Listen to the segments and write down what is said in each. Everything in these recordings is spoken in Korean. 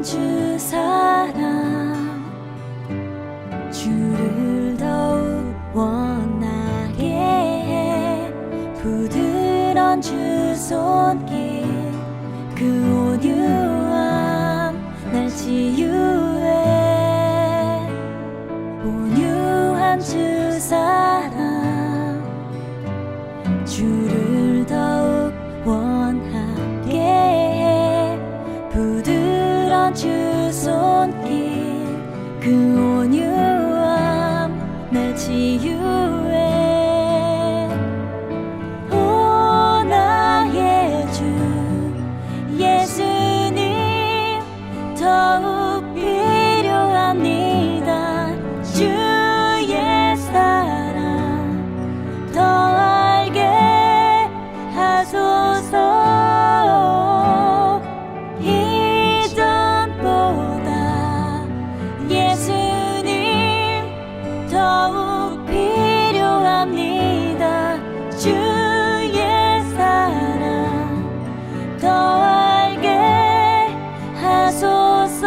주 사랑 주를 더욱 원하게 해 부드러운 주 손길 그 온유함 날 치유해 온유한 주 사랑 주를 더욱 원하게 해 부드러운 주 손길 그 온유함 날 치유해 오 나의 주 예수님 더욱 필요합니다 주의 사랑 더 알게 하소서 이전보다 예수님 더욱 필요합니다 주의 사랑 더 알게 하소서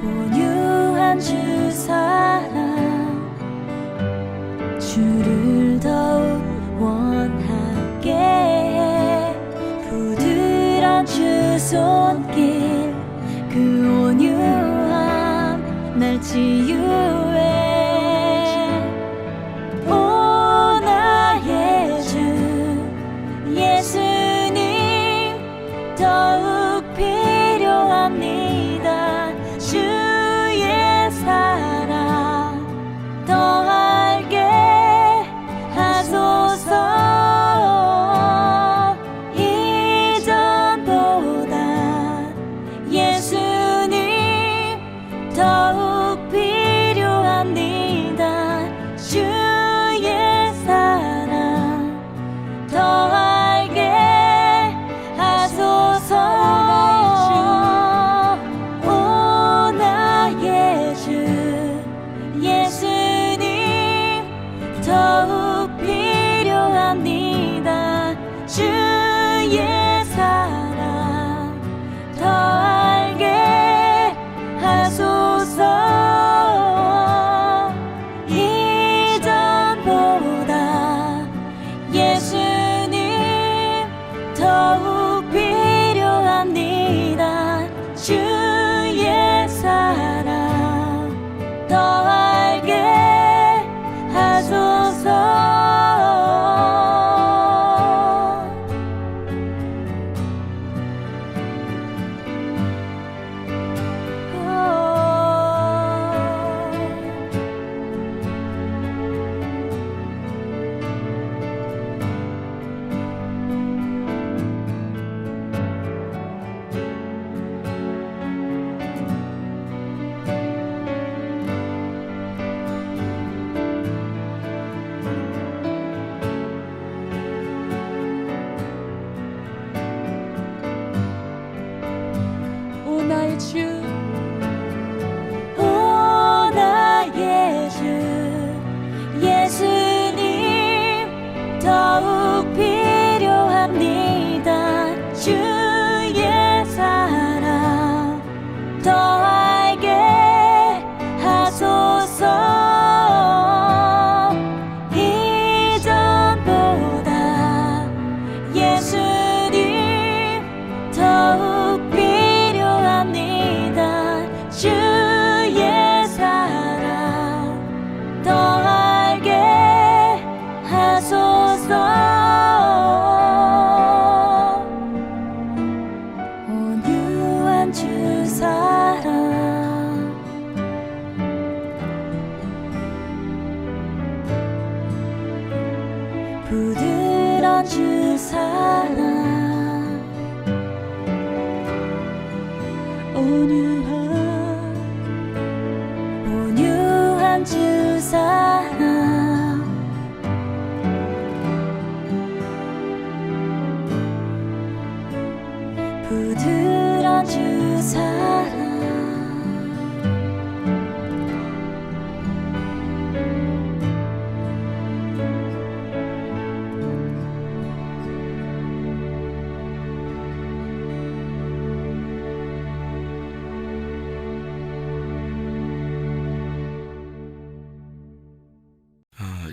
온유한 주 사랑 주를 더욱 원하게 해 부드러운 주 손길 그 온유함 날 치유해 오 나의 주 예수님 더욱 필요합니다 주의 사랑 더 알게 하소서 이전보다 예수님 더욱 필요합니다 주의 사랑 더 알게 하소서 오 나의 주 예수님 더욱 필요합니다 주의 사랑 더 알게 하소서 이전보다 예수님 더욱 필요합니다 주의 사랑 더 알게 하소서 오 나의 주 오 나의 주 예수님 더욱 필요합니다 주의 사랑 더 알게 하소서 이전보다 예수님 더욱 필요합니다 주의 사랑 더 알게 하소서 온유한 주 사랑 부드러운 주 사랑 온유한 주 사랑 부드러운 주 사랑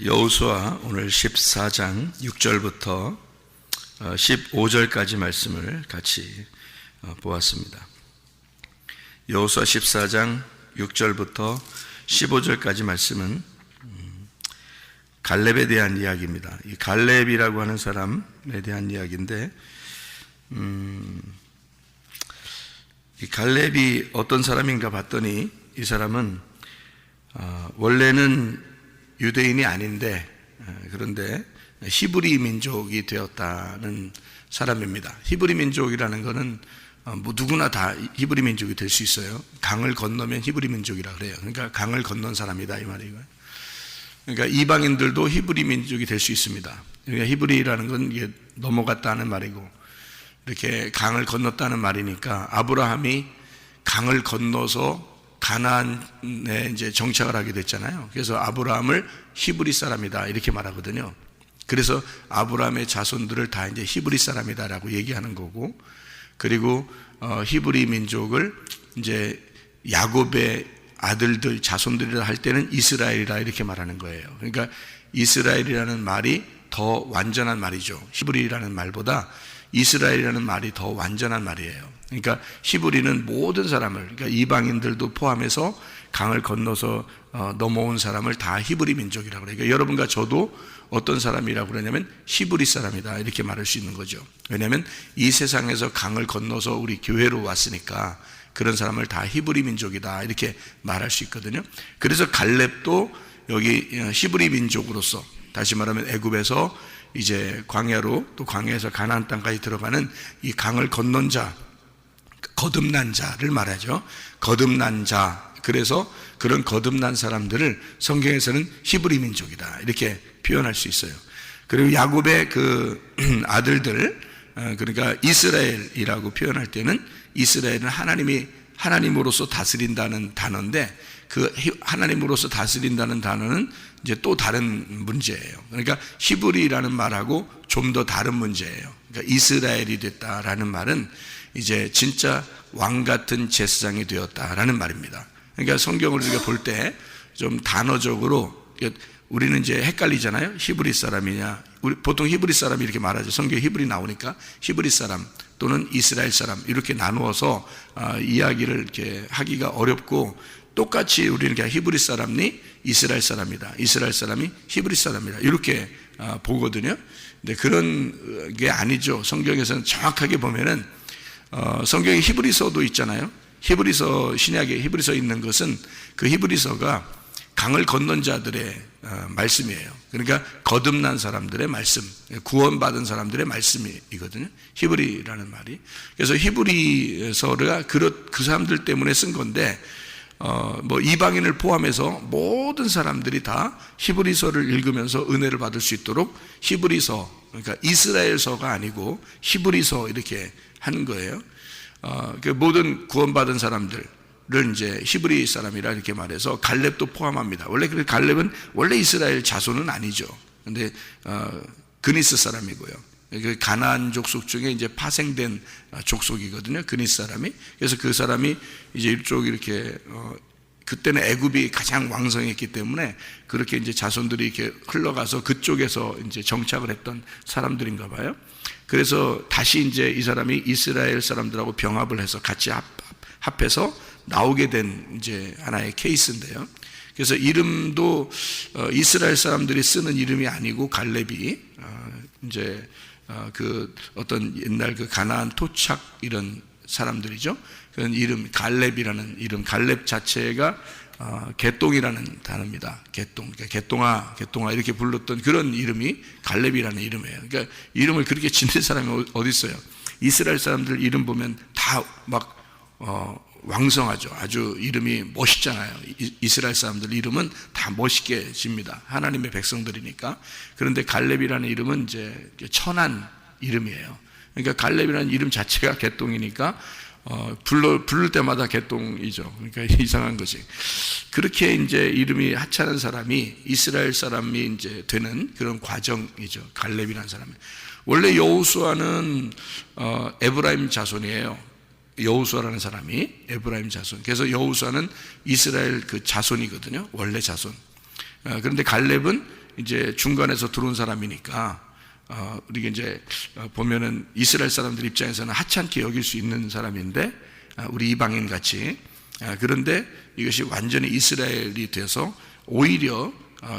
여호수아 오늘 14장 6절부터 15절까지 말씀을 같이 보았습니다. 여호수아 14장 6절부터 15절까지 말씀은 갈렙에 대한 이야기입니다. 이 갈렙이라고 하는 사람에 대한 이야기인데, 이 갈렙이 어떤 사람인가 봤더니 이 사람은 원래는 유대인이 아닌데 그런데 히브리 민족이 되었다는 사람입니다. 히브리 민족이라는 것은 뭐 누구나 다 히브리 민족이 될 수 있어요. 강을 건너면 히브리 민족이라 그래요. 그러니까 강을 건넌 사람이다 이 말이고요. 그러니까 이방인들도 히브리 민족이 될 수 있습니다. 그러니까 히브리라는 건 이게 넘어갔다는 말이고 이렇게 강을 건넜다는 말이니까 아브라함이 강을 건너서 가나안에 이제 정착을 하게 됐잖아요. 그래서 아브라함을 히브리 사람이다 이렇게 말하거든요. 그래서 아브라함의 자손들을 다 이제 히브리 사람이다라고 얘기하는 거고, 그리고 히브리 민족을 이제 야곱의 아들들 자손들이라 할 때는 이스라엘이라 이렇게 말하는 거예요. 그러니까 이스라엘이라는 말이 더 완전한 말이죠. 히브리라는 말보다 이스라엘이라는 말이 더 완전한 말이에요. 그러니까 히브리는 모든 사람을, 그러니까 이방인들도 포함해서 강을 건너서 넘어온 사람을 다 히브리 민족이라고 그래요. 그러니까 여러분과 저도 어떤 사람이라고 그러냐면 히브리 사람이다 이렇게 말할 수 있는 거죠. 왜냐하면 이 세상에서 강을 건너서 우리 교회로 왔으니까 그런 사람을 다 히브리 민족이다 이렇게 말할 수 있거든요. 그래서 갈렙도 여기 히브리 민족으로서, 다시 말하면 애굽에서 이제 광야로, 또 광야에서 가나안 땅까지 들어가는 이 강을 건넌 자, 거듭난 자를 말하죠. 거듭난 자. 그래서 그런 거듭난 사람들을 성경에서는 히브리 민족이다 이렇게 표현할 수 있어요. 그리고 야곱의 그 아들들, 그러니까 이스라엘이라고 표현할 때는 이스라엘은 하나님으로서 다스린다는 단어인데, 그 하나님으로서 다스린다는 단어는 이제 또 다른 문제예요. 그러니까 히브리라는 말하고 좀 더 다른 문제예요. 그러니까 이스라엘이 됐다라는 말은 이제 진짜 왕 같은 제사장이 되었다라는 말입니다. 그러니까 성경을 우리가 볼 때 좀 단어적으로 우리는 이제 헷갈리잖아요. 히브리 사람이냐, 우리 보통 히브리 사람이 이렇게 말하죠. 성경에 히브리 나오니까 히브리 사람 또는 이스라엘 사람 이렇게 나누어서 이야기를 이렇게 하기가 어렵고, 똑같이 우리는 그냥 히브리 사람이 이스라엘 사람이다, 이스라엘 사람이 히브리 사람이다 이렇게 보거든요. 근데 그런 게 아니죠. 성경에서는 정확하게 보면은 성경에 히브리서도 있잖아요. 히브리서, 신약에 히브리서 있는 것은 그 히브리서가 강을 건넌 자들의 말씀이에요. 그러니까 거듭난 사람들의 말씀, 구원받은 사람들의 말씀이거든요. 히브리라는 말이. 그래서 히브리서가 그 사람들 때문에 쓴 건데, 뭐 이방인을 포함해서 모든 사람들이 다 히브리서를 읽으면서 은혜를 받을 수 있도록 히브리서, 그러니까 이스라엘서가 아니고 히브리서 이렇게 하는 거예요. 그 모든 구원받은 사람들을 이제 히브리 사람이라 이렇게 말해서 갈렙도 포함합니다. 원래 그 갈렙은 원래 이스라엘 자손은 아니죠. 근데 그니스 사람이고요. 그 가나안 족속 중에 이제 파생된 족속이거든요. 그니스 사람이. 그래서 그 사람이 이제 이쪽 이렇게 그때는 애굽이 가장 왕성했기 때문에 그렇게 이제 자손들이 이렇게 흘러가서 그쪽에서 이제 정착을 했던 사람들인가 봐요. 그래서 다시 이제 이 사람이 이스라엘 사람들하고 병합을 해서 같이 합해서 나오게 된 이제 하나의 케이스인데요. 그래서 이름도 이스라엘 사람들이 쓰는 이름이 아니고 갈렙이 이제 그 어떤 옛날 그 가나안 토착 이런 사람들이죠. 그런 이름, 갈렙이라는 이름, 갈렙 자체가 개똥이라는 단어입니다. 개똥, 그러니까 개똥아 이렇게 불렀던 그런 이름이 갈렙이라는 이름이에요. 그러니까 이름을 그렇게 짓는 사람이 어디 있어요? 이스라엘 사람들 이름 보면 다 막 왕성하죠. 아주 이름이 멋있잖아요. 이스라엘 사람들 이름은 다 멋있게 집니다. 하나님의 백성들이니까. 그런데 갈렙이라는 이름은 이제 천한 이름이에요. 그러니까 갈렙이라는 이름 자체가 개똥이니까 부를 때마다 개똥이죠. 그러니까 이상한 거지. 그렇게 이제 이름이 하찮은 사람이 이스라엘 사람이 이제 되는 그런 과정이죠. 갈렙이라는 사람이. 원래 여호수아는 에브라임 자손이에요. 여호수아라는 사람이 에브라임 자손. 그래서 여호수아는 이스라엘 그 자손이거든요. 원래 자손. 그런데 갈렙은 이제 중간에서 들어온 사람이니까 우리가 이제 보면은 이스라엘 사람들 입장에서는 하찮게 여길 수 있는 사람인데 우리 이방인 같이 그런데 이것이 완전히 이스라엘이 돼서 오히려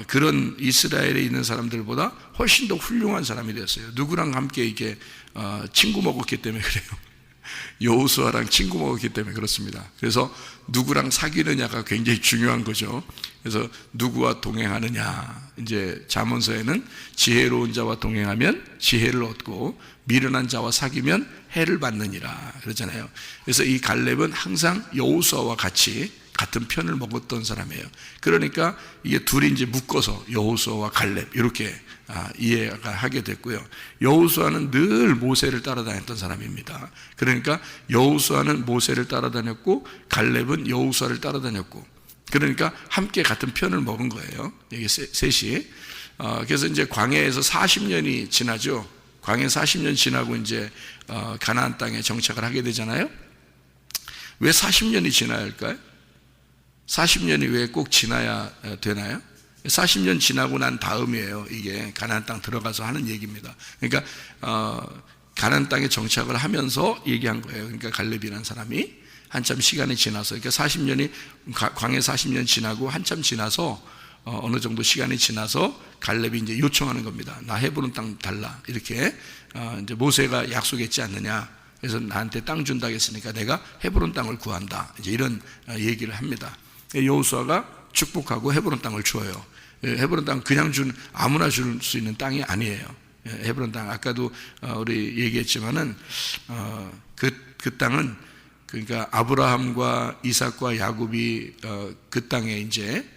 그런 이스라엘에 있는 사람들보다 훨씬 더 훌륭한 사람이 됐어요. 누구랑 함께 이렇게 친구 먹었기 때문에 그래요. 여호수아랑 친구 먹었기 때문에 그렇습니다. 그래서 누구랑 사귀느냐가 굉장히 중요한 거죠. 그래서 누구와 동행하느냐, 이제 잠언서에는 지혜로운 자와 동행하면 지혜를 얻고 미련한 자와 사귀면 해를 받느니라 그러잖아요. 그래서 이 갈렙은 항상 여호수아와 같이 같은 편을 먹었던 사람이에요. 그러니까 이게 둘이 이제 묶어서 여호수아와 갈렙 이렇게 이해가 하게 됐고요. 여호수아는 늘 모세를 따라다녔던 사람입니다. 그러니까 여호수아는 모세를 따라다녔고 갈렙은 여호수아를 따라다녔고, 그러니까 함께 같은 편을 먹은 거예요. 이게 셋이. 그래서 이제 광야에서 40년이 지나죠. 광야 40년 지나고 이제 가나안 땅에 정착을 하게 되잖아요. 왜 40년이 지나야 할까요? 40년이 왜 꼭 지나야 되나요? 40년 지나고 난 다음이에요. 이게 가나안 땅 들어가서 하는 얘기입니다. 그러니까 가나안 땅에 정착을 하면서 얘기한 거예요. 그러니까 갈렙이라는 사람이 한참 시간이 지나서, 그러니까 40년이 광야 40년 지나고 한참 지나서 어느 정도 시간이 지나서 갈렙이 이제 요청하는 겁니다. 나 헤브론 땅 달라. 이렇게 이제 모세가 약속했지 않느냐. 그래서 나한테 땅 준다고 했으니까 내가 헤브론 땅을 구한다. 이제 이런 얘기를 합니다. 여호수아가 축복하고 헤브론 땅을 주어요. 헤브론 땅은 그냥 아무나 줄 수 있는 땅이 아니에요. 헤브론 땅 아까도 우리 얘기했지만은 그 땅은 그러니까 아브라함과 이삭과 야곱이 그 땅에 이제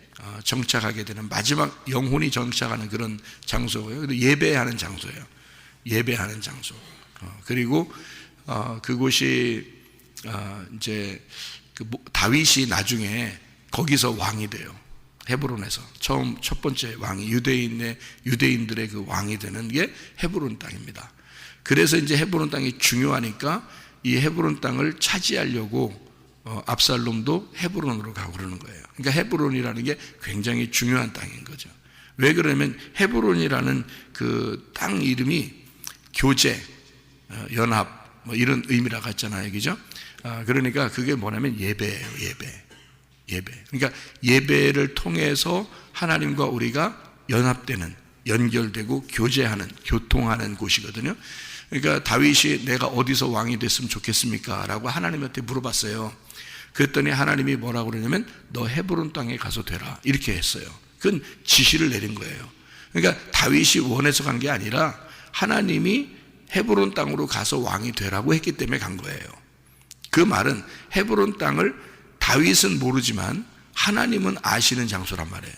정착하게 되는 마지막 영혼이 정착하는 그런 장소고요. 그리고 예배하는 장소예요. 예배하는 장소. 그리고 그곳이 이제 다윗이 나중에 거기서 왕이 돼요. 헤브론에서 첫 번째 왕이 유대인들의 그 왕이 되는 게 헤브론 땅입니다. 그래서 이제 헤브론 땅이 중요하니까 이 헤브론 땅을 차지하려고 압살롬도 헤브론으로 가고 그러는 거예요. 그러니까 헤브론이라는 게 굉장히 중요한 땅인 거죠. 왜 그러냐면 헤브론이라는 그 땅 이름이 교제, 연합 뭐 이런 의미라고 했잖아요, 그죠? 그러니까 그게 뭐냐면 예배예요, 예배. 그러니까 예배를 통해서 하나님과 우리가 연합되는, 연결되고 교제하는, 교통하는 곳이거든요. 그러니까 다윗이 내가 어디서 왕이 됐으면 좋겠습니까? 라고 하나님한테 물어봤어요. 그랬더니 하나님이 뭐라고 그러냐면 너 헤브론 땅에 가서 되라. 이렇게 했어요. 그건 지시를 내린 거예요. 그러니까 다윗이 원해서 간 게 아니라 하나님이 헤브론 땅으로 가서 왕이 되라고 했기 때문에 간 거예요. 그 말은 헤브론 땅을 다윗은 모르지만 하나님은 아시는 장소란 말이에요.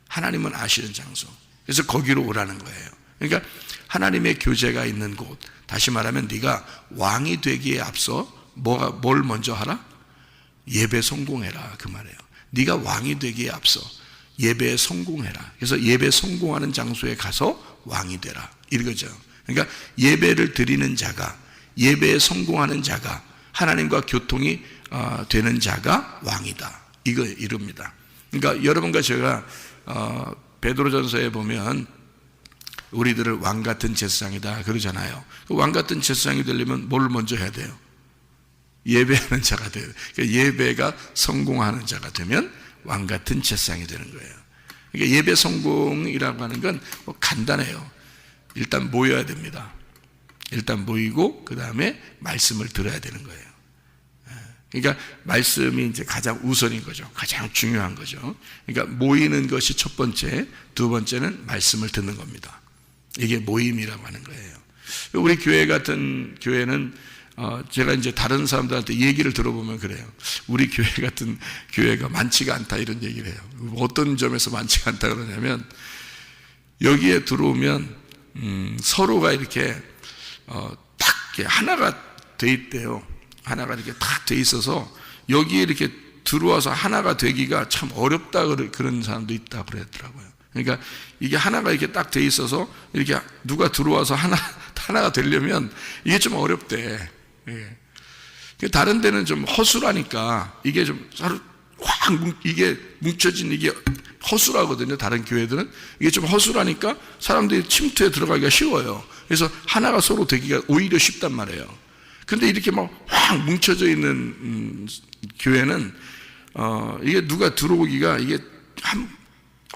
하나님은 아시는 장소. 그래서 거기로 오라는 거예요. 그러니까 하나님의 교제가 있는 곳, 다시 말하면 네가 왕이 되기에 앞서 뭘 먼저 하라? 예배 성공해라, 그 말이에요. 네가 왕이 되기에 앞서 예배에 성공해라. 그래서 예배 성공하는 장소에 가서 왕이 되라, 이거죠. 그러니까 예배를 드리는 자가, 예배에 성공하는 자가, 하나님과 교통이 되는 자가 왕이다, 이거 이릅니다. 그러니까 여러분과 제가 베드로전서에 보면 우리들을 왕 같은 제사장이다 그러잖아요. 왕 같은 제사장이 되려면 뭘 먼저 해야 돼요? 예배하는 자가 돼요. 그러니까 예배가 성공하는 자가 되면 왕 같은 제사장이 되는 거예요. 그러니까 예배 성공이라고 하는 건 뭐 간단해요. 일단 모여야 됩니다. 일단 모이고 그 다음에 말씀을 들어야 되는 거예요. 그러니까 말씀이 이제 가장 우선인 거죠. 가장 중요한 거죠. 그러니까 모이는 것이 첫 번째, 두 번째는 말씀을 듣는 겁니다. 이게 모임이라고 하는 거예요. 우리 교회 같은 교회는 제가 이제 다른 사람들한테 얘기를 들어보면 그래요. 우리 교회 같은 교회가 많지가 않다, 이런 얘기를 해요. 어떤 점에서 많지가 않다 그러냐면 여기에 들어오면 서로가 이렇게 딱 하나가 돼 있대요. 하나가 이렇게 딱 돼 있어서 여기에 이렇게 들어와서 하나가 되기가 참 어렵다, 그런 사람도 있다 그러더라고요. 그러니까 이게 하나가 이렇게 딱 돼 있어서 이렇게 누가 들어와서 하나가 되려면 이게 좀 어렵대. 예. 다른 데는 좀 허술하니까 이게 좀 서로 이게 뭉쳐진 이게 허술하거든요. 다른 교회들은 이게 좀 허술하니까 사람들이 침투에 들어가기가 쉬워요. 그래서 하나가 서로 되기가 오히려 쉽단 말이에요. 근데 이렇게 막 확 뭉쳐져 있는 교회는 이게 누가 들어오기가 이게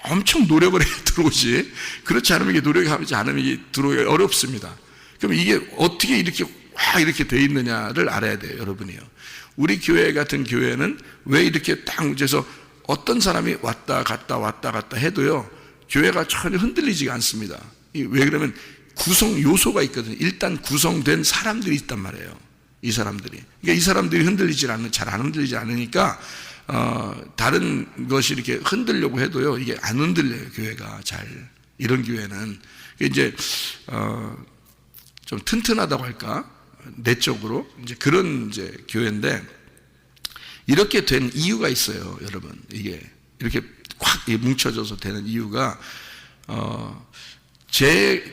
엄청 노력을 해야 들어오지. 그렇지 않으면 이게 노력하지 않으면 이게 들어오기가 어렵습니다. 그럼 이게 어떻게 이렇게 확 이렇게 돼 있느냐를 알아야 돼요, 여러분이요. 우리 교회 같은 교회는 왜 이렇게 딱 뭉쳐서 어떤 사람이 왔다 갔다 해도요, 교회가 전혀 흔들리지가 않습니다. 왜 그러면 구성 요소가 있거든요. 일단 구성된 사람들이 있단 말이에요. 이 사람들이. 그러니까 이 사람들이 잘 안 흔들리지 않으니까, 다른 것이 이렇게 흔들려고 해도요, 이게 안 흔들려요, 교회가 잘. 이런 교회는. 이제, 좀 튼튼하다고 할까? 내적으로. 이제 그런 이제 교회인데, 이렇게 된 이유가 있어요, 여러분. 이게. 이렇게 확 뭉쳐져서 되는 이유가,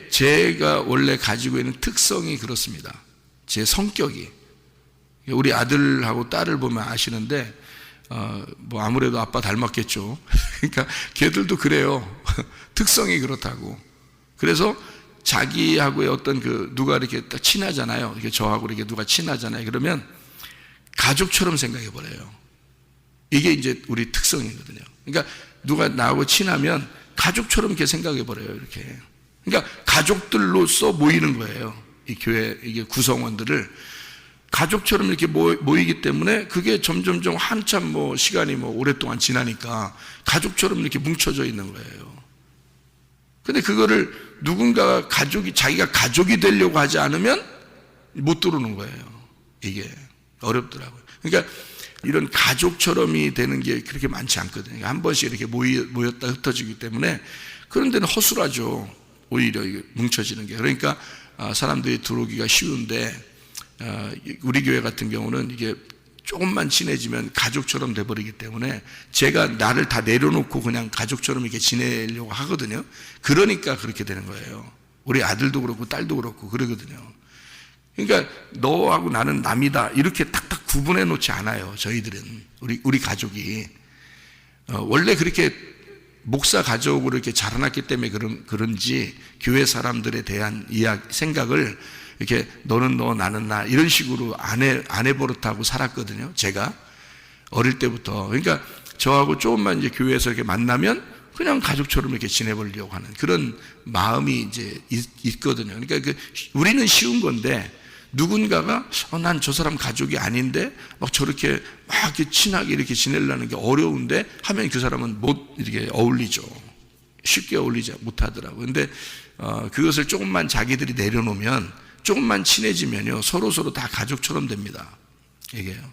제가 원래 가지고 있는 특성이 그렇습니다. 제 성격이. 우리 아들하고 딸을 보면 아시는데, 뭐 아무래도 아빠 닮았겠죠. 그러니까 걔들도 그래요. 특성이 그렇다고. 그래서 자기하고의 어떤 누가 이렇게 딱 친하잖아요. 이렇게 저하고 이렇게 누가 친하잖아요. 그러면 가족처럼 생각해 버려요. 이게 이제 우리 특성이거든요. 그러니까 누가 나하고 친하면 가족처럼 이렇게 생각해 버려요. 이렇게. 그러니까 가족들로서 모이는 거예요. 이 교회, 이게 구성원들을 가족처럼 이렇게 모이기 때문에 그게 점점점 한참 시간이 오랫동안 지나니까 가족처럼 이렇게 뭉쳐져 있는 거예요. 근데 그거를 누군가가 자기가 가족이 되려고 하지 않으면 못 들어오는 거예요. 이게 어렵더라고요. 그러니까 이런 가족처럼이 되는 게 그렇게 많지 않거든요. 한 번씩 이렇게 모였다 흩어지기 때문에 그런 데는 허술하죠. 오히려 이게 뭉쳐지는 게. 그러니까 사람들이 들어오기가 쉬운데, 우리 교회 같은 경우는 이게 조금만 친해지면 가족처럼 돼버리기 때문에 제가 나를 다 내려놓고 그냥 가족처럼 이렇게 지내려고 하거든요. 그러니까 그렇게 되는 거예요. 우리 아들도 그렇고 딸도 그렇고 그러거든요. 그러니까 너하고 나는 남이다 이렇게 딱딱 구분해 놓지 않아요. 저희들은 우리 가족이 원래 그렇게 목사 가족으로 이렇게 자라났기 때문에 그런지 교회 사람들에 대한 생각을 이렇게 너는 너 나는 나 이런 식으로 아내 버릇하고 살았거든요. 제가 어릴 때부터. 그러니까 저하고 조금만 이제 교회에서 이렇게 만나면 그냥 가족처럼 이렇게 지내보려고 하는 그런 마음이 이제 있거든요. 그러니까 우리는 쉬운 건데 누군가가 난 저 사람 가족이 아닌데 막 저렇게 막 이렇게 친하게 이렇게 지내려는 게 어려운데 하면 그 사람은 못 이렇게 어울리죠. 쉽게 어울리지 못하더라고요. 근데 그것을 조금만 자기들이 내려놓으면 조금만 친해지면요 서로 다 가족처럼 됩니다. 이게요.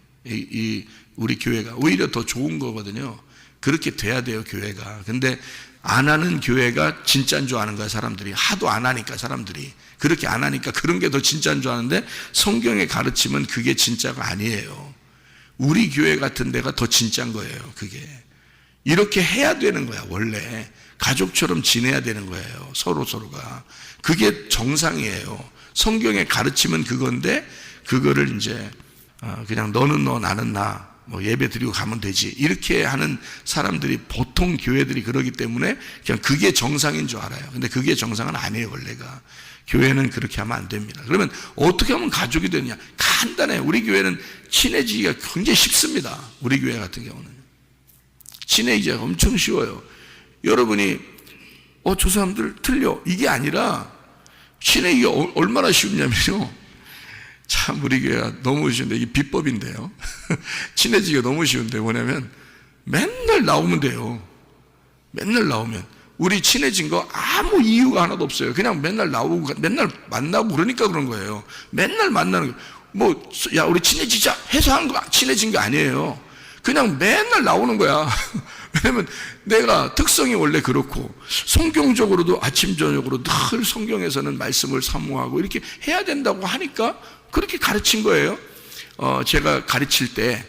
우리 교회가 오히려 더 좋은 거거든요. 그렇게 돼야 돼요, 교회가. 근데 안 하는 교회가 진짜인 줄 아는 거야, 사람들이. 하도 안 하니까 사람들이. 그렇게 안 하니까 그런 게 더 진짜인 줄 아는데 성경의 가르침은 그게 진짜가 아니에요. 우리 교회 같은 데가 더 진짜인 거예요, 그게. 이렇게 해야 되는 거야, 원래. 가족처럼 지내야 되는 거예요, 서로가. 그게 정상이에요. 성경의 가르침은 그건데 그거를 이제 그냥 너는 너 나는 나 예배 드리고 가면 되지 이렇게 하는 사람들이 보통 교회들이 그러기 때문에 그냥 그게 정상인 줄 알아요. 근데 그게 정상은 아니에요, 원래가. 교회는 그렇게 하면 안 됩니다. 그러면 어떻게 하면 가족이 되느냐? 간단해요. 우리 교회는 친해지기가 굉장히 쉽습니다. 우리 교회 같은 경우는 친해지기가 엄청 쉬워요. 여러분이 저 사람들 틀려 이게 아니라 친해지기가 얼마나 쉽냐면요. 참 우리 교회가 너무 쉬운데 이게 비법인데요. 친해지기가 너무 쉬운데 뭐냐면 맨날 나오면 돼요. 맨날 나오면 우리 친해진 거 아무 이유가 하나도 없어요. 그냥 맨날 나오고 맨날 만나고 그러니까 그런 거예요. 맨날 만나는 거. 야 우리 친해지자 해서 한 거 친해진 거 아니에요. 그냥 맨날 나오는 거야. 왜냐면 내가 특성이 원래 그렇고 성경적으로도 아침 저녁으로 늘 성경에서는 말씀을 사모하고 이렇게 해야 된다고 하니까 그렇게 가르친 거예요. 제가 가르칠 때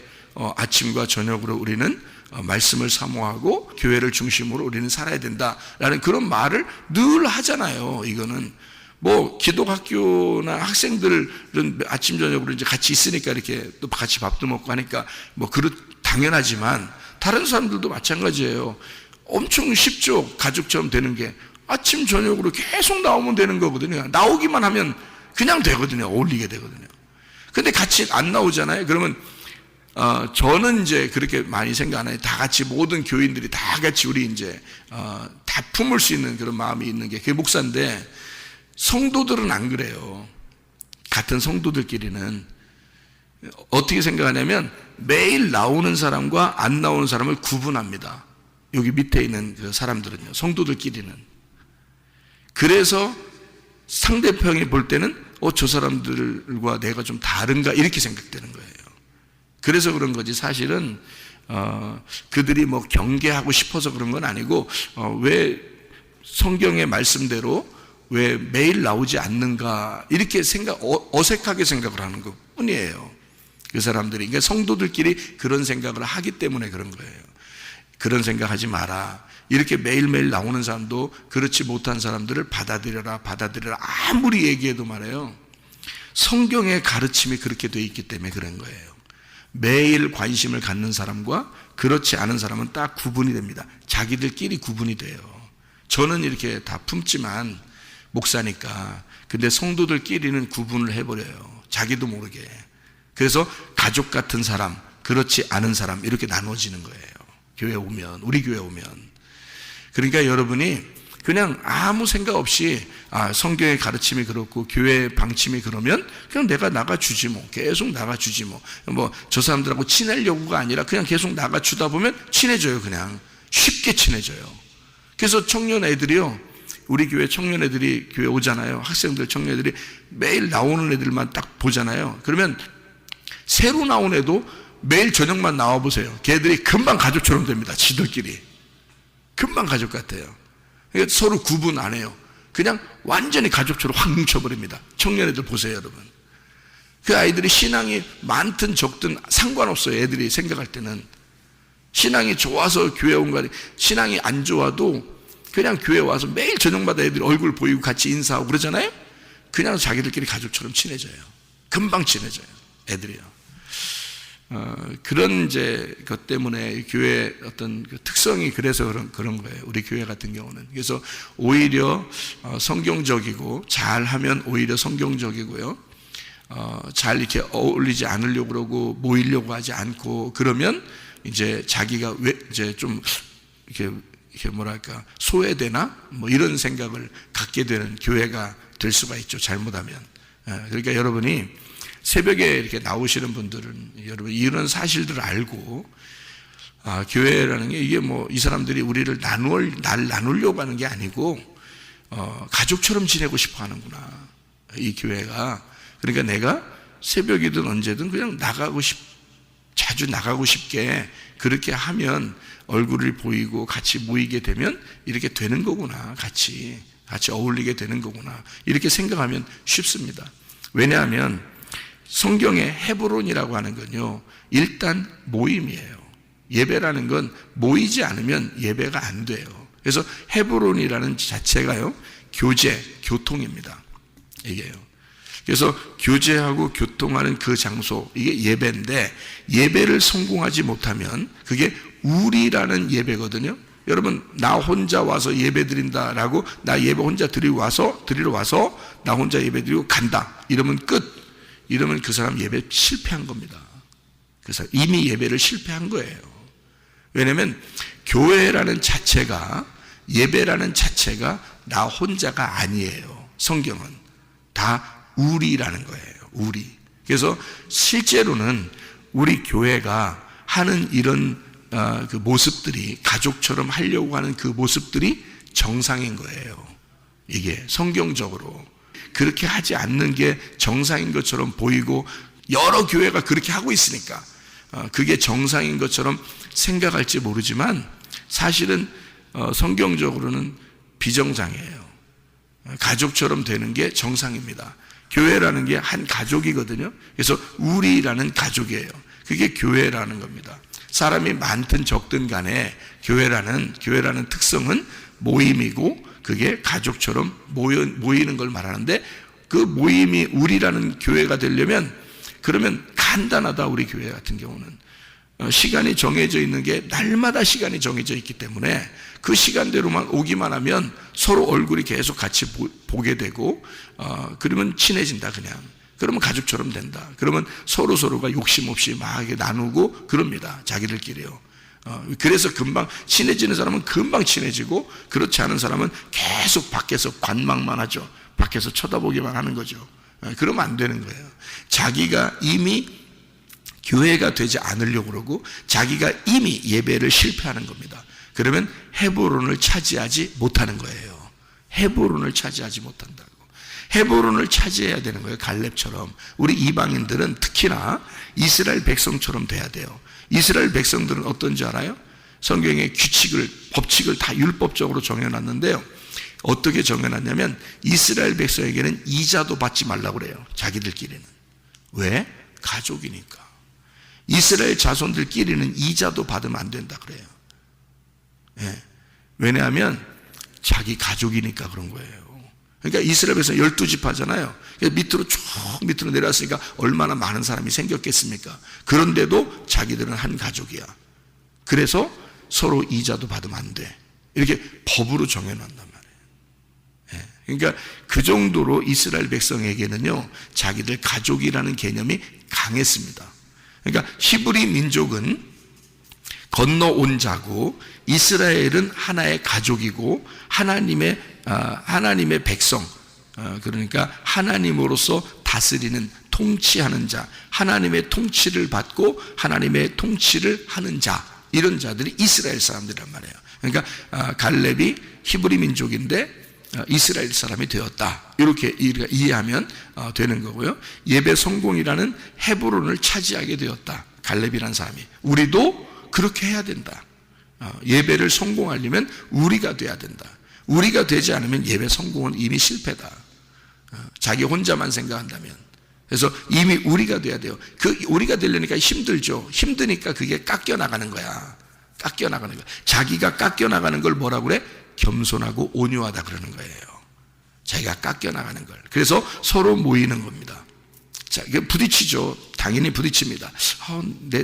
아침과 저녁으로 우리는 말씀을 사모하고 교회를 중심으로 우리는 살아야 된다라는 그런 말을 늘 하잖아요. 이거는 기독학교나 학생들은 아침 저녁으로 이제 같이 있으니까 이렇게 또 같이 밥도 먹고 하니까 당연하지만 다른 사람들도 마찬가지예요. 엄청 쉽죠. 가족처럼 되는 게 아침 저녁으로 계속 나오면 되는 거거든요. 나오기만 하면 그냥 되거든요. 어울리게 되거든요. 근데 같이 안 나오잖아요. 그러면 저는 이제 그렇게 많이 생각 안 해요. 다 같이 모든 교인들이 다 같이 우리 이제 다 품을 수 있는 그런 마음이 있는 게 그게 목사인데, 성도들은 안 그래요. 같은 성도들끼리는 어떻게 생각하냐면 매일 나오는 사람과 안 나오는 사람을 구분합니다. 여기 밑에 있는 그 사람들은요, 성도들끼리는. 그래서 상대편이 볼 때는 저 사람들과 내가 좀 다른가 이렇게 생각되는 거예요. 그래서 그런 거지, 사실은 그들이 뭐 경계하고 싶어서 그런 건 아니고, 왜 성경의 말씀대로 왜 매일 나오지 않는가 이렇게 어색하게 생각을 하는 것 뿐이에요. 그 사람들이. 그러니까 성도들끼리 그런 생각을 하기 때문에 그런 거예요. 그런 생각하지 마라. 이렇게 매일매일 나오는 사람도 그렇지 못한 사람들을 받아들여라. 아무리 얘기해도 말해요, 성경의 가르침이 그렇게 돼 있기 때문에 그런 거예요. 매일 관심을 갖는 사람과 그렇지 않은 사람은 딱 구분이 됩니다. 자기들끼리 구분이 돼요. 저는 이렇게 다 품지만 목사니까. 근데 성도들끼리는 구분을 해버려요. 자기도 모르게. 그래서 가족 같은 사람, 그렇지 않은 사람 이렇게 나눠지는 거예요. 교회 오면, 우리 교회 오면. 그러니까 여러분이 그냥 아무 생각 없이 성경의 가르침이 그렇고 교회의 방침이 그러면 그냥 내가 나가주지 뭐. 계속 나가주지 뭐. 뭐 저 사람들하고 친하려고가 아니라 그냥 계속 나가주다 보면 친해져요. 그냥 쉽게 친해져요. 그래서 청년 애들이요, 우리 교회 청년 애들이 교회 오잖아요. 학생들, 청년 애들이 매일 나오는 애들만 딱 보잖아요. 그러면 새로 나온 애도 매일 저녁만 나와보세요. 걔들이 금방 가족처럼 됩니다. 지들끼리 금방 가족 같아요. 그러니까 서로 구분 안 해요. 그냥 완전히 가족처럼 확 뭉쳐버립니다. 청년 애들 보세요, 여러분. 그 아이들이 신앙이 많든 적든 상관없어요. 애들이 생각할 때는 신앙이 좋아서 교회 온 거 아니에요. 신앙이 안 좋아도 그냥 교회 와서 매일 저녁마다 애들이 얼굴 보이고 같이 인사하고 그러잖아요. 그냥 자기들끼리 가족처럼 친해져요. 금방 친해져요, 애들이요. 그런 이제 것 때문에 교회 어떤 그 특성이 그래서 그런 거예요. 우리 교회 같은 경우는. 그래서 오히려 성경적이고, 잘하면 오히려 성경적이고요. 잘 이렇게 어울리지 않으려고 그러고 모이려고 하지 않고 그러면 이제 자기가 왜 이제 좀 이렇게 뭐랄까 소외되나 뭐 이런 생각을 갖게 되는 교회가 될 수가 있죠. 잘못하면. 그러니까 여러분이 새벽에 이렇게 나오시는 분들은 여러분 이런 사실들을 알고, 교회라는 게 이게 뭐 이 사람들이 우리를 나누려고 하는 게 아니고 가족처럼 지내고 싶어 하는구나, 이 교회가. 그러니까 내가 새벽이든 언제든 그냥 자주 나가고 싶게 그렇게 하면 얼굴을 보이고 같이 모이게 되면 이렇게 되는 거구나. 같이 어울리게 되는 거구나. 이렇게 생각하면 쉽습니다. 왜냐하면 성경의 헤브론이라고 하는 건요, 일단 모임이에요. 예배라는 건 모이지 않으면 예배가 안 돼요. 그래서 헤브론이라는 자체가요, 교통입니다. 이게요. 그래서 교제하고 교통하는 그 장소, 이게 예배인데, 예배를 성공하지 못하면 그게 우리라는 예배거든요. 여러분, 나 혼자 와서 예배 드린다라고, 나 예배 혼자 드리러 와서 나 혼자 예배 드리고 간다, 이러면 끝. 이러면 그 사람 예배 실패한 겁니다. 그 사람 이미 예배를 실패한 거예요. 왜냐하면 교회라는 자체가, 예배라는 자체가 나 혼자가 아니에요. 성경은 다 우리라는 거예요. 우리. 그래서 실제로는 우리 교회가 하는 이런 그 모습들이, 가족처럼 하려고 하는 그 모습들이 정상인 거예요. 이게 성경적으로 그렇게 하지 않는 게 정상인 것처럼 보이고, 여러 교회가 그렇게 하고 있으니까 그게 정상인 것처럼 생각할지 모르지만 사실은 성경적으로는 비정상이에요. 가족처럼 되는 게 정상입니다. 교회라는 게 한 가족이거든요. 그래서 우리라는 가족이에요. 그게 교회라는 겁니다. 사람이 많든 적든 간에 교회라는 특성은 모임이고, 그게 가족처럼 모이는 걸 말하는데, 그 모임이 우리라는 교회가 되려면, 그러면 간단하다. 우리 교회 같은 경우는 시간이 정해져 있는 게 날마다 시간이 정해져 있기 때문에 그 시간대로만 오기만 하면 서로 얼굴이 계속 같이 보게 되고 그러면 친해진다 그냥. 그러면 가족처럼 된다. 그러면 서로가 욕심 없이 막 이렇게 나누고 그럽니다. 자기들끼리요. 그래서 금방 친해지는 사람은 금방 친해지고 그렇지 않은 사람은 계속 밖에서 관망만 하죠. 밖에서 쳐다보기만 하는 거죠. 그러면 안 되는 거예요. 자기가 이미 교회가 되지 않으려고 그러고 자기가 이미 예배를 실패하는 겁니다. 그러면 헤브론을 차지하지 못하는 거예요. 헤브론을 차지하지 못한다고. 헤브론을 차지해야 되는 거예요. 갈렙처럼. 우리 이방인들은 특히나 이스라엘 백성처럼 돼야 돼요. 이스라엘 백성들은 어떤지 알아요? 성경에 법칙을 다 율법적으로 정해놨는데요. 어떻게 정해놨냐면 이스라엘 백성에게는 이자도 받지 말라고 그래요. 자기들끼리는. 왜? 가족이니까. 이스라엘 자손들끼리는 이자도 받으면 안 된다 그래요. 예. 왜냐하면 자기 가족이니까 그런 거예요. 그러니까 이스라엘 백성 12지파잖아요. 밑으로 내려왔으니까 얼마나 많은 사람이 생겼겠습니까? 그런데도 자기들은 한 가족이야. 그래서 서로 이자도 받으면 안 돼. 이렇게 법으로 정해놓는단 말이에요. 그러니까 그 정도로 이스라엘 백성에게는요, 자기들 가족이라는 개념이 강했습니다. 그러니까 히브리 민족은 건너온 자고 이스라엘은 하나의 가족이고 하나님의 백성, 그러니까 하나님으로서 다스리는 통치하는 자, 하나님의 통치를 받고 하나님의 통치를 하는 자, 이런 자들이 이스라엘 사람들이란 말이에요. 그러니까 갈렙이 히브리 민족인데 이스라엘 사람이 되었다, 이렇게 이해하면 되는 거고요. 예배 성공이라는 헤브론을 차지하게 되었다, 갈렙이라는 사람이. 우리도 그렇게 해야 된다. 예배를 성공하려면 우리가 돼야 된다. 우리가 되지 않으면 예배 성공은 이미 실패다. 자기 혼자만 생각한다면. 그래서 이미 우리가 돼야 돼요. 우리가 되려니까 힘들죠. 힘드니까 그게 깎여나가는 거야. 깎여나가는 거야. 자기가 깎여나가는 걸 뭐라고 그래? 겸손하고 온유하다 그러는 거예요. 자기가 깎여나가는 걸. 그래서 서로 모이는 겁니다. 자, 이게 부딪히죠. 당연히 부딪힙니다.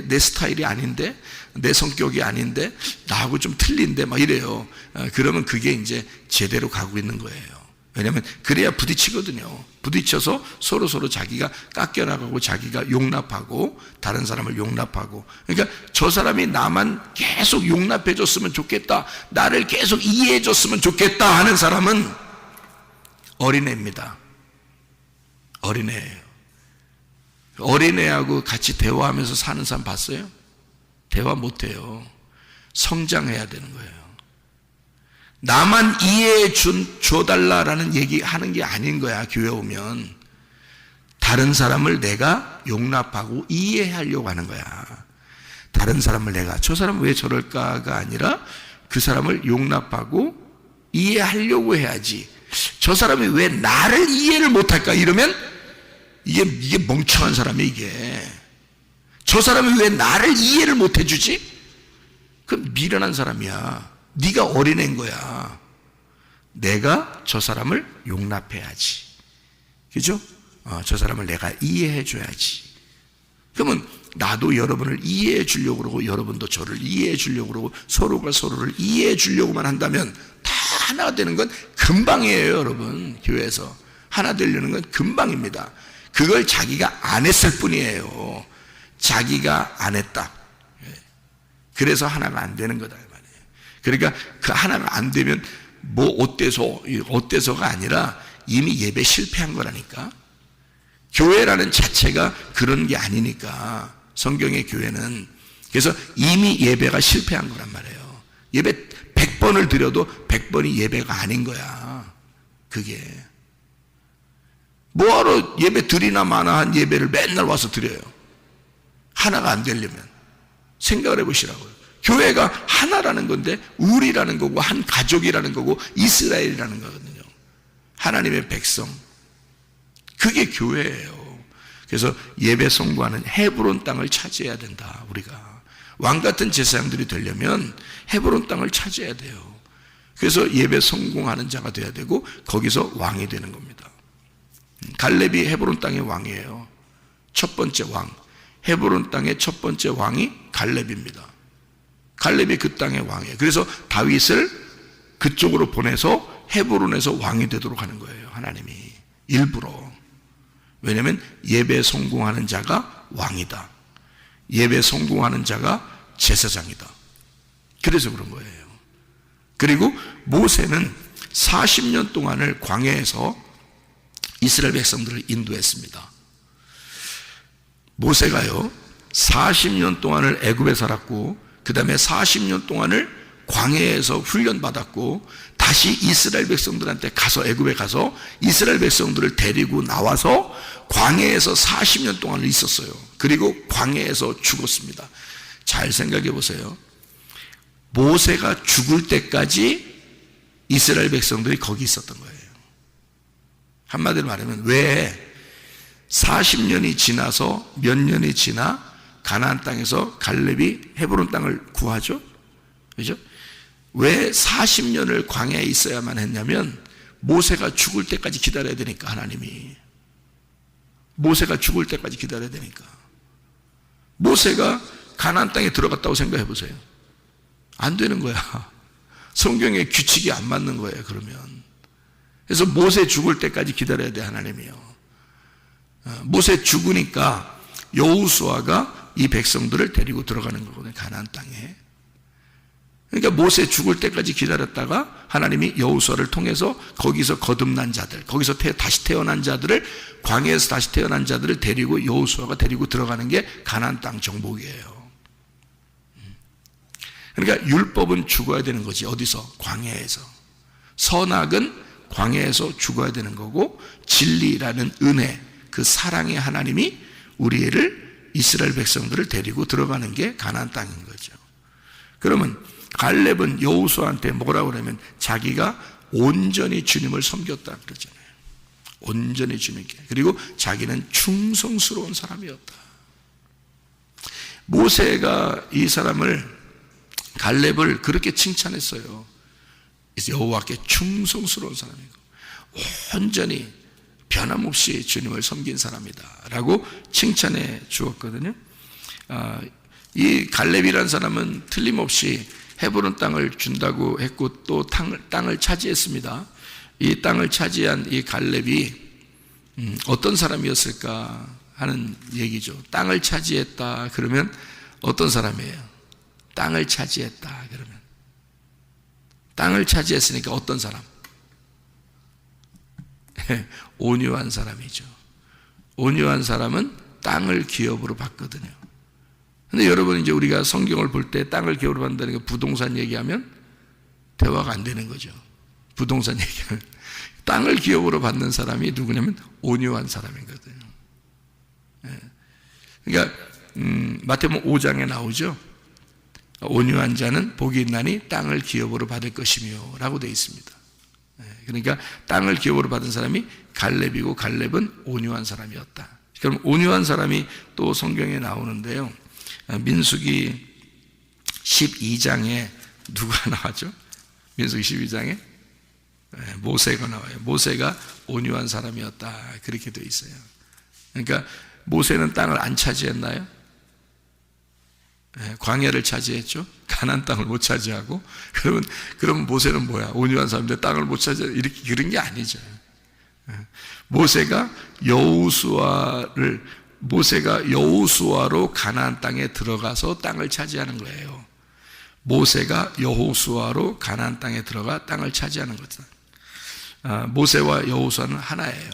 내 스타일이 아닌데, 내 성격이 아닌데, 나하고 좀 틀린데, 막 이래요. 그러면 그게 이제 제대로 가고 있는 거예요. 왜냐하면 그래야 부딪히거든요. 부딪혀서 서로 자기가 깎여나가고 자기가 용납하고 다른 사람을 용납하고. 그러니까 저 사람이 나만 계속 용납해 줬으면 좋겠다, 나를 계속 이해해 줬으면 좋겠다 하는 사람은 어린애입니다. 어린애예요. 어린애하고 같이 대화하면서 사는 사람 봤어요? 대화 못해요. 성장해야 되는 거예요. 나만 이해해 줘달라라는 얘기하는 게 아닌 거야. 교회 오면 다른 사람을 내가 용납하고 이해하려고 하는 거야. 다른 사람을 내가 저 사람 왜 저럴까가 아니라 그 사람을 용납하고 이해하려고 해야지. 저 사람이 왜 나를 이해를 못할까 이러면 이게 멍청한 사람이 이게. 저 사람이 왜 나를 이해를 못 해주지? 그럼 미련한 사람이야. 네가 어린애인 거야. 내가 저 사람을 용납해야지. 그죠? 저 사람을 내가 이해해 줘야지. 그러면 나도 여러분을 이해해 주려고 그러고 여러분도 저를 이해해 주려고 그러고 서로가 서로를 이해해 주려고만 한다면 다 하나가 되는 건 금방이에요. 여러분, 교회에서 하나 되려는 건 금방입니다. 그걸 자기가 안 했을 뿐이에요. 자기가 안 했다. 그래서 하나가 안 되는 거다 말이에요. 그러니까 그 하나가 안 되면 뭐 어때서가 아니라 이미 예배 실패한 거라니까. 교회라는 자체가 그런 게 아니니까. 성경의 교회는. 그래서 이미 예배가 실패한 거란 말이에요. 예배 100번을 드려도 100번이 예배가 아닌 거야. 그게 뭐하러 예배 드리나 마나 한 예배를 맨날 와서 드려요. 하나가 안 되려면 생각을 해보시라고요. 교회가 하나라는 건데 우리라는 거고 한 가족이라는 거고 이스라엘이라는 거거든요. 하나님의 백성, 그게 교회예요. 그래서 예배 성공하는 헤브론 땅을 차지해야 된다. 우리가 왕같은 제사장들이 되려면 헤브론 땅을 차지해야 돼요. 그래서 예배 성공하는 자가 돼야 되고 거기서 왕이 되는 겁니다. 갈렙이 헤브론 땅의 왕이에요. 첫 번째 왕. 헤브론 땅의 첫 번째 왕이 갈렙입니다. 갈렙이 그 땅의 왕이에요. 그래서 다윗을 그쪽으로 보내서 헤브론에서 왕이 되도록 하는 거예요. 하나님이 일부러. 왜냐하면 예배 성공하는 자가 왕이다. 예배 성공하는 자가 제사장이다. 그래서 그런 거예요. 그리고 모세는 40년 동안을 광야에서 이스라엘 백성들을 인도했습니다. 모세가요 40년 동안을 애굽에 살았고 그 다음에 40년 동안을 광야에서 훈련받았고 다시 이스라엘 백성들한테 가서 애굽에 가서 이스라엘 백성들을 데리고 나와서 광야에서 40년 동안을 있었어요. 그리고 광야에서 죽었습니다. 잘 생각해 보세요. 모세가 죽을 때까지 이스라엘 백성들이 거기 있었던 거예요. 한마디로 말하면 왜 40년이 지나서 몇 년이 지나 가나안 땅에서 갈렙이 헤브론 땅을 구하죠? 그죠? 왜 40년을 광야에 있어야만 했냐면 모세가 죽을 때까지 기다려야 되니까. 하나님이 모세가 죽을 때까지 기다려야 되니까. 모세가 가나안 땅에 들어갔다고 생각해 보세요. 안 되는 거야. 성경의 규칙이 안 맞는 거예요. 그러면 그래서 모세 죽을 때까지 기다려야 돼. 하나님이요. 모세 죽으니까 여호수아가 이 백성들을 데리고 들어가는 거거든요. 가나안 땅에. 그러니까 모세 죽을 때까지 기다렸다가 하나님이 여호수아를 통해서 거기서 거듭난 자들, 거기서 다시 태어난 자들을, 광야에서 다시 태어난 자들을 데리고 여호수아가 데리고 들어가는 게 가나안 땅 정복이에요. 그러니까 율법은 죽어야 되는 거지. 어디서? 광야에서. 선악은 광야에서 죽어야 되는 거고, 진리라는 은혜, 그 사랑의 하나님이 우리를, 이스라엘 백성들을 데리고 들어가는 게 가나안 땅인 거죠. 그러면 갈렙은 여호수아한테 뭐라고 그러면 자기가 온전히 주님을 섬겼다 그러잖아요. 온전히 주님께. 그리고 자기는 충성스러운 사람이었다. 모세가 이 사람을, 갈렙을 그렇게 칭찬했어요. 여호와께 충성스러운 사람이고 온전히 변함없이 주님을 섬긴 사람이다 라고 칭찬해 주었거든요. 이 갈렙이라는 사람은 틀림없이 헤브론 땅을 준다고 했고 또 땅을 차지했습니다. 이 땅을 차지한 이 갈렙이 어떤 사람이었을까 하는 얘기죠. 땅을 차지했다 그러면 어떤 사람이에요? 땅을 차지했다 그러면 땅을 차지했으니까 어떤 사람? 온유한 사람이죠. 온유한 사람은 땅을 기업으로 받거든요. 근데 여러분 이제 우리가 성경을 볼 때 땅을 기업으로 받는다는 게 부동산 얘기하면 대화가 안 되는 거죠. 부동산 얘기하면 땅을 기업으로 받는 사람이 누구냐면 온유한 사람이거든요. 그러니까 마태복음 5장에 나오죠. 온유한 자는 복이 있나니 땅을 기업으로 받을 것이며 라고 되어 있습니다. 그러니까 땅을 기업으로 받은 사람이 갈렙이고 갈렙은 온유한 사람이었다. 그럼 온유한 사람이 또 성경에 나오는데요. 민수기 12장에 누가 나왔죠? 민수기 12장에 모세가 나와요. 모세가 온유한 사람이었다 그렇게 되어 있어요. 그러니까 모세는 땅을 안 차지했나요? 광야를 차지했죠. 가나안 땅을 못 그러면 모세는 뭐야? 온유한 사람인데 땅을 못 차지 이렇게 그런 게 아니죠. 모세가 여호수아로 가나안 땅에 들어가서 땅을 차지하는 거예요. 모세가 여호수아로 가나안 땅에 들어가 땅을 차지하는 거죠. 모세와 여호수아는 하나예요.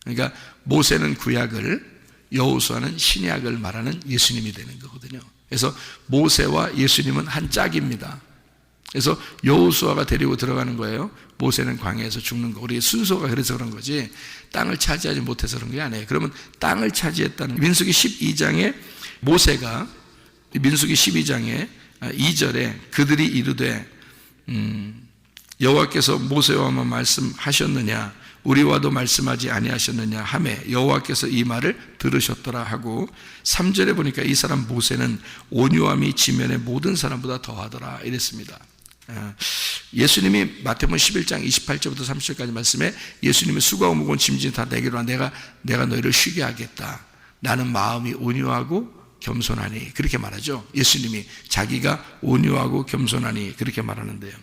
그러니까 모세는 구약을, 여호수아는 신약을 말하는 예수님이 되는 거거든요. 그래서 모세와 예수님은 한 짝입니다. 그래서 여호수아가 데리고 들어가는 거예요. 모세는 광야에서 죽는 거. 우리 순서가 그래서 그런 거지 땅을 차지하지 못해서 그런 게 아니에요. 그러면 땅을 차지했다는 민수기 12장에 모세가 민수기 12장에 2절에 그들이 이르되 여호와께서 모세와만 말씀하셨느냐 우리와도 말씀하지 아니하셨느냐 하매 여호와께서 이 말을 들으셨더라 하고 3절에 보니까 이 사람 모세는 온유함이 지면의 모든 사람보다 더하더라 이랬습니다. 예수님이 마태복음 11장 28절부터 30절까지 말씀에 예수님이 수고하고 무거운 짐진 다 내게로 와 내가 너희를 쉬게 하겠다. 나는 마음이 온유하고 겸손하니 그렇게 말하죠. 예수님이 자기가 온유하고 겸손하니 그렇게 말하는데요.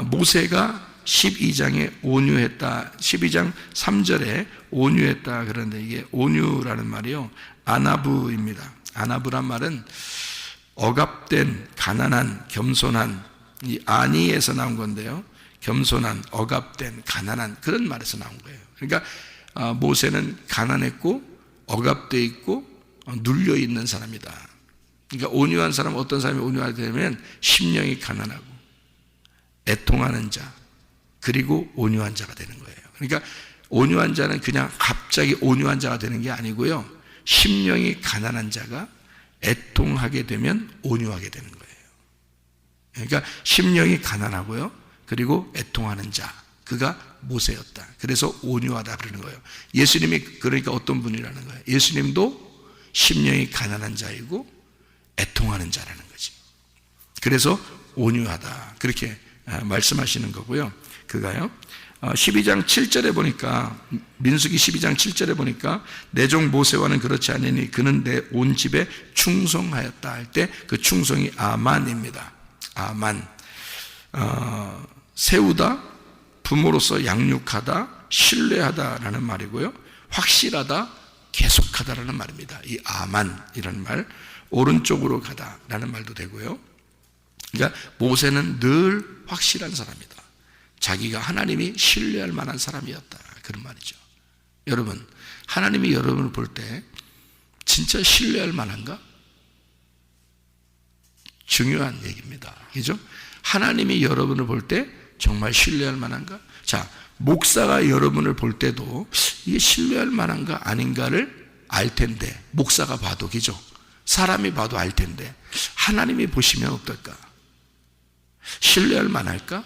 모세가 12장에 온유했다, 12장 3절에 온유했다 그런데 이게 온유라는 말이요, 아나부입니다. 아나부란 말은 억압된, 가난한, 겸손한, 이 아니에서 나온 건데요, 겸손한, 억압된, 가난한 그런 말에서 나온 거예요. 그러니까 모세는 가난했고 억압되어 있고 눌려 있는 사람이다. 그러니까 온유한 사람은 어떤 사람이 온유하게 되면 심령이 가난하고 애통하는 자, 그리고 온유한 자가 되는 거예요. 그러니까 온유한 자는 그냥 갑자기 온유한 자가 되는 게 아니고요, 심령이 가난한 자가 애통하게 되면 온유하게 되는 거예요. 그러니까 심령이 가난하고요, 그리고 애통하는 자, 그가 모세였다. 그래서 온유하다 그러는 거예요. 예수님이 그러니까 어떤 분이라는 거예요. 예수님도 심령이 가난한 자이고 애통하는 자라는 거지. 그래서 온유하다 그렇게 말씀하시는 거고요. 그가요 12장 7절에 보니까, 민수기 12장 7절에 보니까 내 종 모세와는 그렇지 않으니 그는 내 온 집에 충성하였다 할 때 그 충성이 아만입니다. 아만. 세우다, 부모로서 양육하다, 신뢰하다라는 말이고요, 확실하다, 계속하다라는 말입니다. 이 아만이라는 말, 오른쪽으로 가다라는 말도 되고요. 그러니까 모세는 늘 확실한 사람이다. 자기가 하나님이 신뢰할 만한 사람이었다 그런 말이죠. 여러분, 하나님이 여러분을 볼 때 진짜 신뢰할 만한가? 중요한 얘기입니다. 그죠? 하나님이 여러분을 볼 때 정말 신뢰할 만한가? 자, 목사가 여러분을 볼 때도 이게 신뢰할 만한가 아닌가를 알 텐데, 목사가 봐도, 그죠? 사람이 봐도 알 텐데 하나님이 보시면 어떨까? 신뢰할 만할까?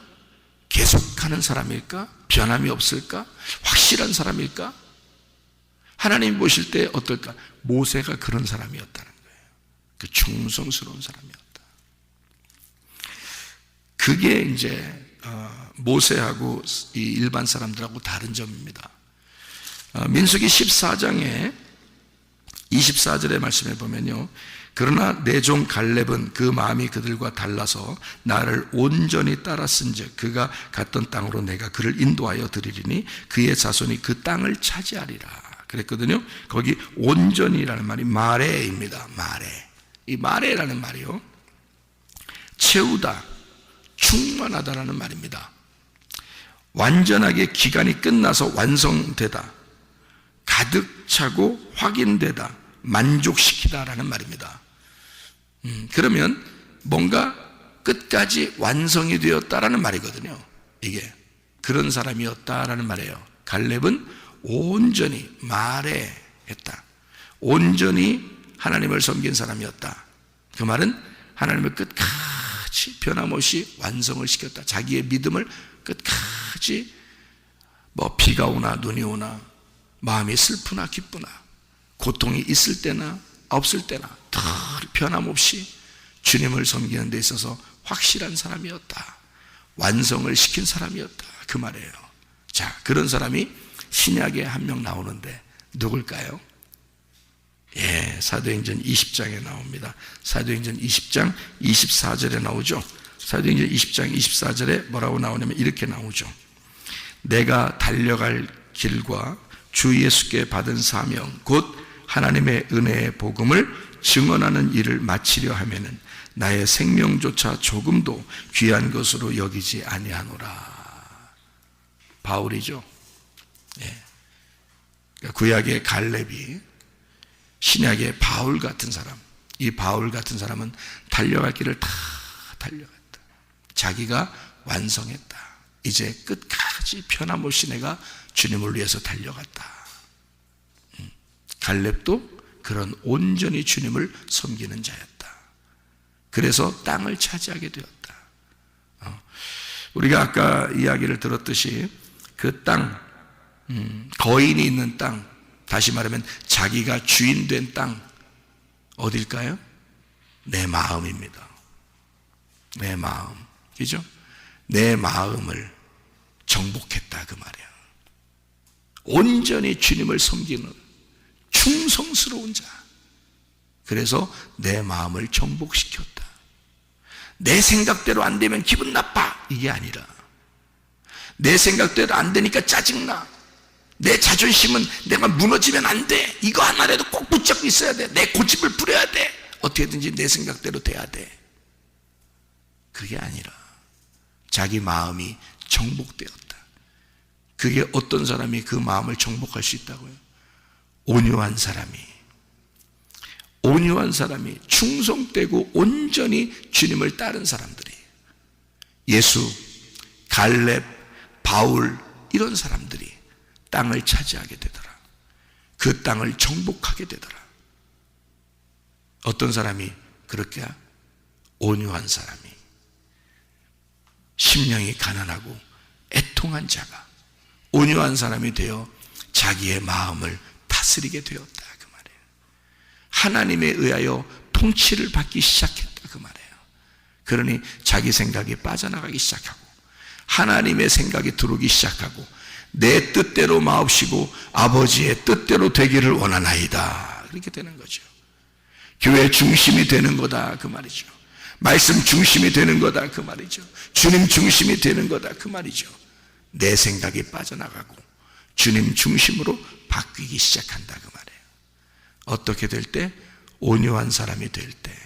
계속하는 사람일까? 변함이 없을까? 확실한 사람일까? 하나님 보실 때 어떨까? 모세가 그런 사람이었다는 거예요. 그 충성스러운 사람이었다. 그게 이제 모세하고 이 일반 사람들하고 다른 점입니다. 민수기 14장에 24절의 말씀에 보면요, 그러나 내 종 갈렙은 그 마음이 그들과 달라서 나를 온전히 따랐은즉 그가 갔던 땅으로 내가 그를 인도하여 드리리니 그의 자손이 그 땅을 차지하리라 그랬거든요. 거기 온전히라는 말이 마레입니다. 마레. 이 마레라는 말이요, 채우다, 충만하다라는 말입니다. 완전하게 기간이 끝나서 완성되다, 가득 차고 확인되다, 만족시키다라는 말입니다. 그러면 뭔가 끝까지 완성이 되었다라는 말이거든요. 이게 그런 사람이었다라는 말이에요. 갈렙은 온전히 말해했다. 온전히 하나님을 섬긴 사람이었다. 그 말은 하나님을 끝까지 변함없이 완성을 시켰다. 자기의 믿음을 끝까지 비가 오나 눈이 오나 마음이 슬프나 기쁘나 고통이 있을 때나 없을 때나 늘 변함없이 주님을 섬기는 데 있어서 확실한 사람이었다. 완성을 시킨 사람이었다. 그 말이에요. 자, 그런 사람이 신약에 한 명 나오는데 누굴까요? 예, 사도행전 20장에 나옵니다. 사도행전 20장 24절에 나오죠. 사도행전 20장 24절에 뭐라고 나오냐면 이렇게 나오죠. 내가 달려갈 길과 주 예수께 받은 사명 곧 하나님의 은혜의 복음을 증언하는 일을 마치려 하면은 나의 생명조차 조금도 귀한 것으로 여기지 아니하노라. 바울이죠. 예. 구약의 갈렙이 신약의 바울 같은 사람. 이 바울 같은 사람은 달려갈 길을 다 달려갔다. 자기가 완성했다. 이제 끝까지 변함없이 내가 주님을 위해서 달려갔다. 갈렙도 그런 온전히 주님을 섬기는 자였다. 그래서 땅을 차지하게 되었다. 우리가 아까 이야기를 들었듯이 그 땅, 거인이 있는 땅, 다시 말하면 자기가 주인 된 땅, 어딜까요? 내 마음입니다. 내 마음. 그죠? 내 마음을 정복했다 그 말이야. 온전히 주님을 섬기는, 충성스러운 자. 그래서 내 마음을 정복시켰다. 내 생각대로 안 되면 기분 나빠, 이게 아니라 내 생각대로 안 되니까 짜증나, 내 자존심은 내가 무너지면 안 돼, 이거 하나라도 꼭 붙잡고 있어야 돼, 내 고집을 부려야 돼, 어떻게든지 내 생각대로 돼야 돼. 그게 아니라 자기 마음이 정복되었다. 그게 어떤 사람이 그 마음을 정복할 수 있다고요? 온유한 사람이 충성되고 온전히 주님을 따른 사람들이, 예수, 갈렙, 바울, 이런 사람들이 땅을 차지하게 되더라. 그 땅을 정복하게 되더라. 어떤 사람이 그렇게? 온유한 사람이, 심령이 가난하고 애통한 자가 온유한 사람이 되어 자기의 마음을 다스리게 되었다, 그 말이에요. 하나님에 의하여 통치를 받기 시작했다, 그 말이에요. 그러니 자기 생각이 빠져나가기 시작하고 하나님의 생각이 들어오기 시작하고 내 뜻대로 마옵시고 아버지의 뜻대로 되기를 원하나이다, 그렇게 되는 거죠. 교회 중심이 되는 거다, 그 말이죠. 말씀 중심이 되는 거다, 그 말이죠. 주님 중심이 되는 거다, 그 말이죠. 내 생각이 빠져나가고 주님 중심으로 바뀌기 시작한다, 그 말이에요. 어떻게 될 때? 온유한 사람이 될 때,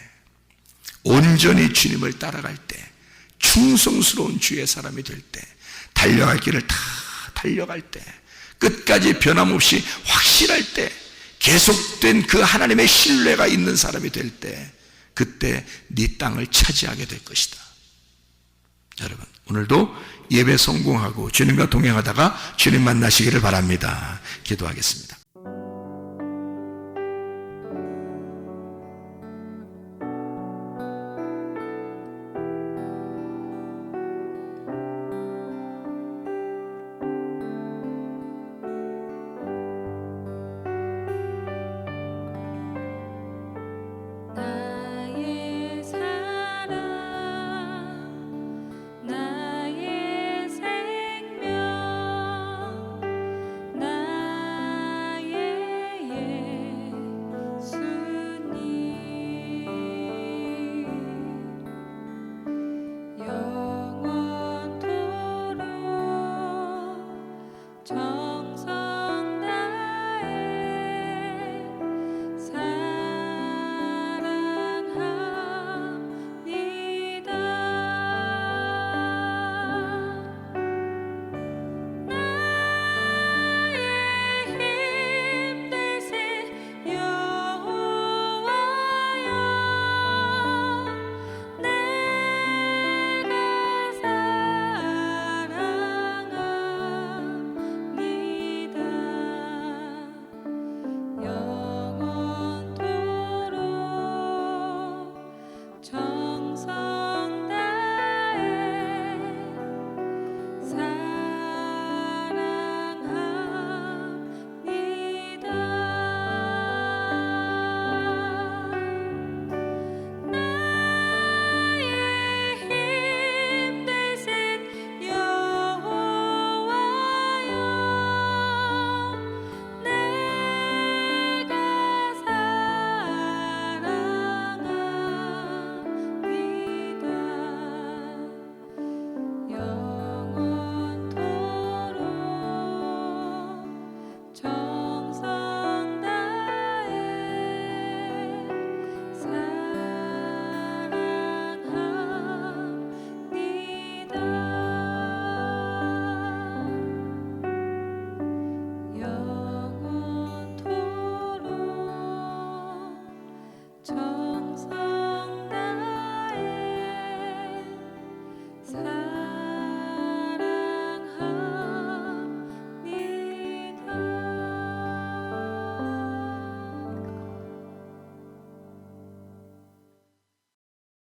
온전히 주님을 따라갈 때, 충성스러운 주의 사람이 될 때, 달려갈 길을 다 달려갈 때, 끝까지 변함없이 확실할 때, 계속된 그 하나님의 신뢰가 있는 사람이 될 때, 그때 네 땅을 차지하게 될 것이다. 여러분, 오늘도 예배 성공하고 주님과 동행하다가 주님 만나시기를 바랍니다. 기도하겠습니다. 나의 사랑, 나의 생명, 나의 예수님, 영원토록